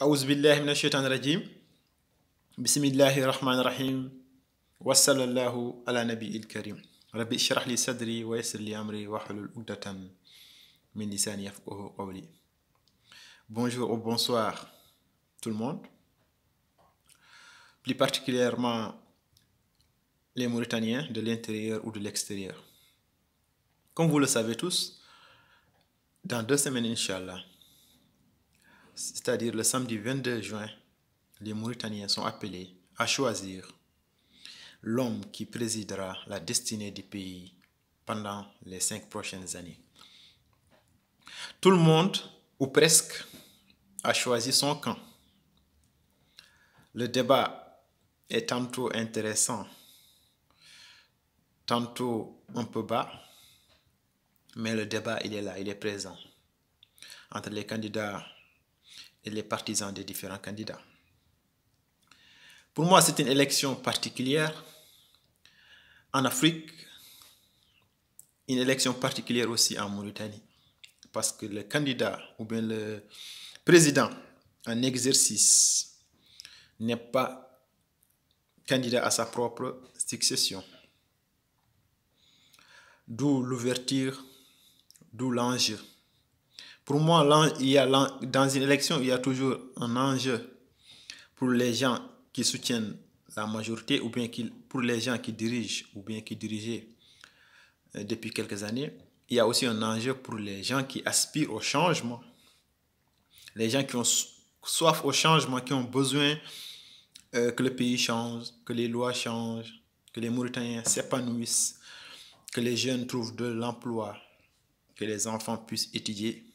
أعوذ بالله من الشيطان الرجيم بسم الله الرحمن الرحيم وصلى الله على نبي الكريم ربي اشرح لي صدري ويسر لي أمري واحلل عقدة من لساني يفقهوا قولي. Bonjour ou bonsoir tout le monde, plus particulièrement les Mauritaniens de l'intérieur ou de l'extérieur. Comme vous le savez tous, dans 2 semaines, Inch'Allah, c'est-à-dire le samedi 22 juin, les Mauritaniens sont appelés à choisir l'homme qui présidera la destinée du pays pendant les 5 prochaines années. Tout le monde, ou presque, a choisi son camp. Le débat est tantôt intéressant, tantôt un peu bas, mais le débat, il est là, il est présent entre les candidats et les partisans des différents candidats. Pour moi, c'est une élection particulière en Afrique, une élection particulière aussi en Mauritanie, parce que le candidat ou bien le président en exercice n'est pas candidat à sa propre succession. D'où l'ouverture, d'où l'enjeu. Pour moi, dans une élection, il y a toujours un enjeu pour les gens qui soutiennent la majorité ou bien pour les gens qui dirigent ou bien qui dirigeaient depuis quelques années. Il y a aussi un enjeu pour les gens qui aspirent au changement, les gens qui ont soif au changement, qui ont besoin que le pays change, que les lois changent, que les Mauritaniens s'épanouissent, que les jeunes trouvent de l'emploi, que les enfants puissent étudier.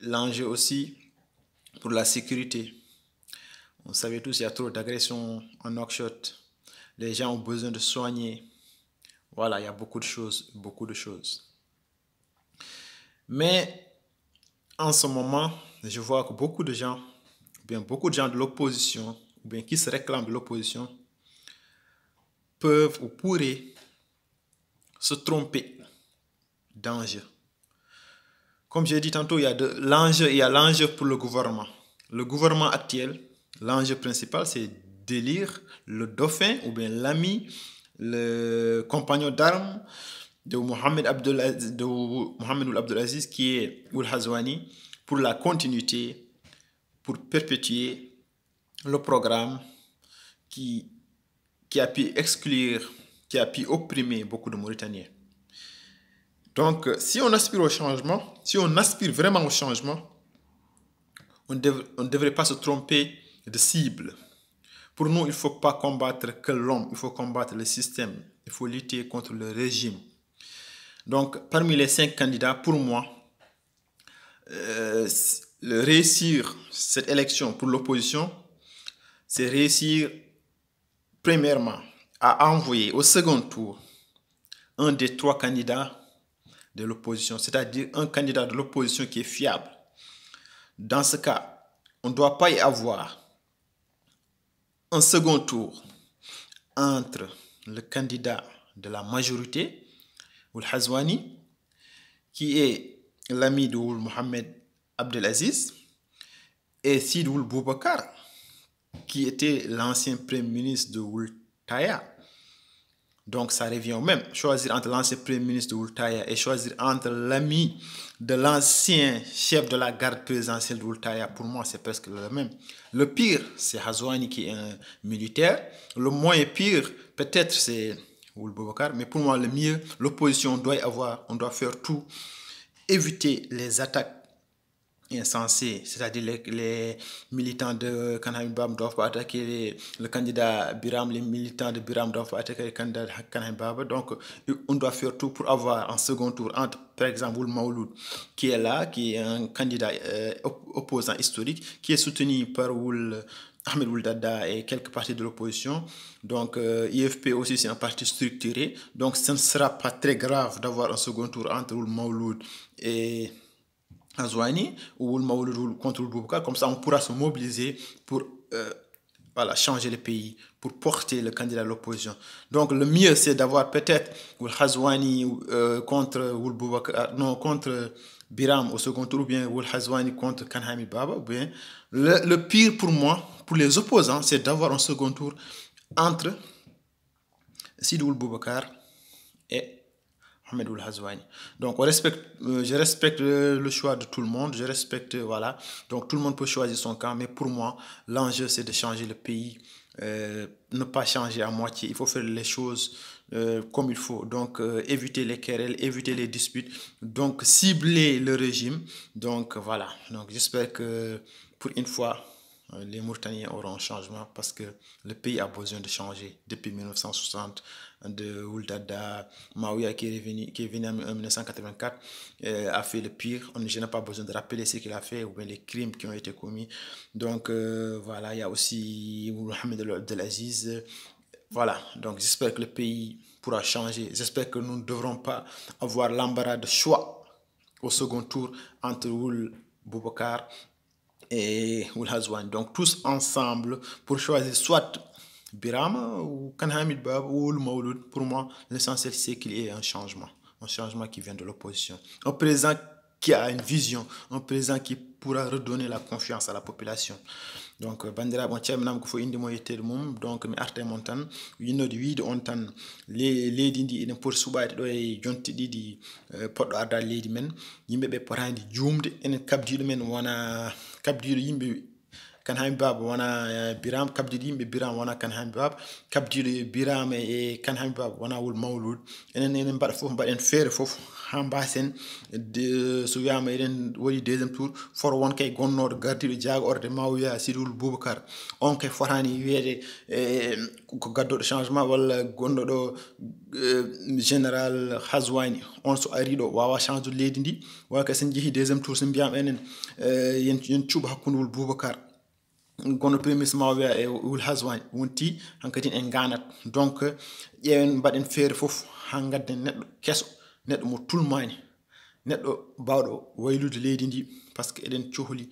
L'enjeu aussi pour la sécurité. On savait tous, il y a trop d'agressions en Nouakchott. Les gens ont besoin de soigner. Voilà, il y a beaucoup de choses, beaucoup de choses. Mais en ce moment, je vois que beaucoup de gens de l'opposition, ou bien qui se réclament de l'opposition, peuvent ou pourraient se tromper d'enjeu. Comme j'ai dit tantôt, il y a l'enjeu pour le gouvernement. Le gouvernement actuel, l'enjeu principal, c'est d'élire le dauphin ou bien l'ami, le compagnon d'armes de Mohamed Ould Abdelaziz, qui est Ould Ghazouani, pour la continuité, pour perpétuer le programme qui a pu exclure, qui a pu opprimer beaucoup de Mauritaniens. Donc, si on aspire au changement, si on aspire vraiment au changement, on ne devrait pas se tromper de cible. Pour nous, il ne faut pas combattre que l'homme, il faut combattre le système, il faut lutter contre le régime. Donc, parmi les 5 candidats, pour moi, réussir cette élection pour l'opposition, c'est réussir, premièrement, à envoyer au second tour un des 3 candidats de l'opposition, c'est-à-dire un candidat de l'opposition qui est fiable. Dans ce cas, on ne doit pas y avoir un second tour entre le candidat de la majorité, Ould Ghazouani, qui est l'ami de Mohamed Abdelaziz, et Sidi Ould Boubacar, qui était l'ancien premier ministre de Ould Taya. Donc ça revient au même. Choisir entre l'ancien premier ministre de Ould Taya et choisir entre l'ami de l'ancien chef de la garde présidentielle de Ould Taya, pour moi c'est presque le même. Le pire, c'est Ghazouani qui est un militaire. Le moins pire, peut-être c'est Ould Boubacar, mais pour moi le mieux, l'opposition on doit faire tout, éviter les attaques insensés, c'est-à-dire les militants de Kanahim Bab ne doivent pas attaquer le candidat Biram, les militants de Biram ne doivent pas attaquer le candidat Kanahim Bab. Donc, on doit faire tout pour avoir un second tour entre, par exemple, Ould Mawloud, qui est là, qui est un candidat opposant historique, qui est soutenu par Ahmed Ould Daddah et quelques partis de l'opposition. Donc, IFP aussi, c'est un parti structuré. Donc, ce ne sera pas très grave d'avoir un second tour entre Ould Mawloud et Ghazouani ou Ould Mawloud contre Ould Boubacar. Comme ça, on pourra se mobiliser pour changer le pays, pour porter le candidat de l'opposition. Donc, le mieux, c'est d'avoir peut-être Ould Ghazouani contre Ould Boubacar, non, contre Biram au second tour, ou bien Wul Hazwani contre Kanhami Baba, ou bien le pire pour moi, pour les opposants, c'est d'avoir un second tour entre Sidi Ould Boubacar et Mohamed Ould Hazwani. Donc je respecte le choix de tout le monde, je respecte, voilà. Donc tout le monde peut choisir son camp, mais pour moi, l'enjeu c'est de changer le pays, ne pas changer à moitié. Il faut faire les choses comme il faut. Donc éviter les querelles, éviter les disputes, donc cibler le régime. Donc voilà. Donc j'espère que pour une fois, les Mauritaniens auront un changement parce que le pays a besoin de changer. Depuis 1960, de Ould Daddah, Maouya qui est venu en 1984, a fait le pire. Je n'ai pas besoin de rappeler ce qu'il a fait ou bien les crimes qui ont été commis. Donc voilà, il y a aussi Mohamed Abdelaziz. Voilà, donc j'espère que le pays pourra changer. J'espère que nous ne devrons pas avoir l'embarras de choix au second tour entre Ould Boubacar et Ould Hazwani. Donc tous ensemble pour choisir soit Birama ou Kanhamid Bab ou Ould Mawloud. Pour moi, l'essentiel c'est qu'il y ait un changement qui vient de l'opposition. Un président qui a une vision, un président qui pourra redonner la confiance à la population. Donc bandira bon calminama ko fo inde mo yettede mum donc mi arta mon tan yinnode wiide on tan leydi ndi enen poti suɓade ɗo e jonte ɗiɗi poɗɗo arda leydi men yimɓeɓe potani jumde enen kabdiɗo men wona kabdiɗo yimɓe Kanhami Baba wona Biram, kabdiɗo yimɓe Biram wona Kanhami Baba, kabdiɗo Biram e Kanhami Baba wona Ould Mawloud. Enen mbaɗa fof mbaɗen feere fof ha mbasen so wiyama eɗen waɗi deuxiéme tour foro won kay gonnoɗo gardiɗo jagorde Maouya Sidi Ould Boubacar, on kay fotani wiyede ko gaddoɗo changement walla gonɗoɗo général Hazwani, on so ari ɗo wawa change leydi ndi. Wala kay sen jeehi deuxiéme tour so mbiyama enen yen cuuɓa hakkude Ould Boubacar gono premier ministre Maouya e Ould Hazwani wonti hankadi en ganat. Donc ƴeewen mbaɗen feere fof ha gadden neɗɗo kesso, neɗɗo mo tulmani, neɗɗo bawɗo waylude leydi ndi par ce que eɗen cohli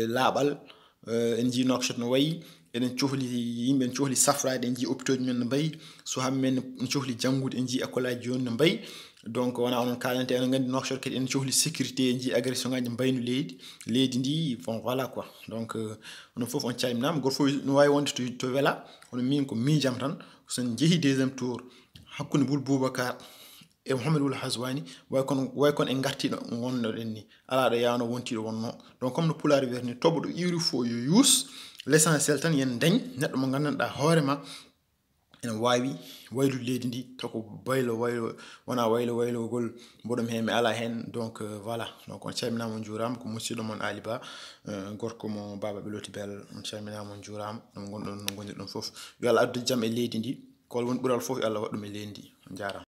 laaɓal, en jii Nouakchott no wayi, eɗen cohli yimɓe en cohli safrade, en jii hôpitaux men no mbayi, suhaɓe men en cohli janggude, en jii école aji joni no mbayi. Donc wona onon kalante enen gandi Nouakchott kadi en cohli sécurité, en jii agression ngaji mbayno leydi ndi. Bon voilà quoi. Donc onon fof on calminama, goto fof no wawi wonde to weela, hono min ko miijam tan sen jeehi deuxiéme tour hakkude Ould Boubacar e Mohamed Ould Hazwani way kono en gartiɗo wonnoɗen ni, ala ɗo yawno wontiɗo wonno. Donc comme no pulaar wiyata ni, toɓo ɗo iwri fo yo yuus, l' essentiel tan yen dañ neɗɗo mo gandanɗa hoorema ene wawi waylude leydi ndi tako baylo waylo wona waylogol mboɗom hen mi ala hen. Donc voilà, donc on calminama on juurama ko musidɗo mon Ali Ba, gorko mo Baba Ɓeloti Bel. On calminama on juurama no gonɗon no gonɗirɗon fof. Yo Allah addu jaam e leydi ndi, ko woni ɓuural fof yo Allah waɗɗum e leydi ndi. On jarama.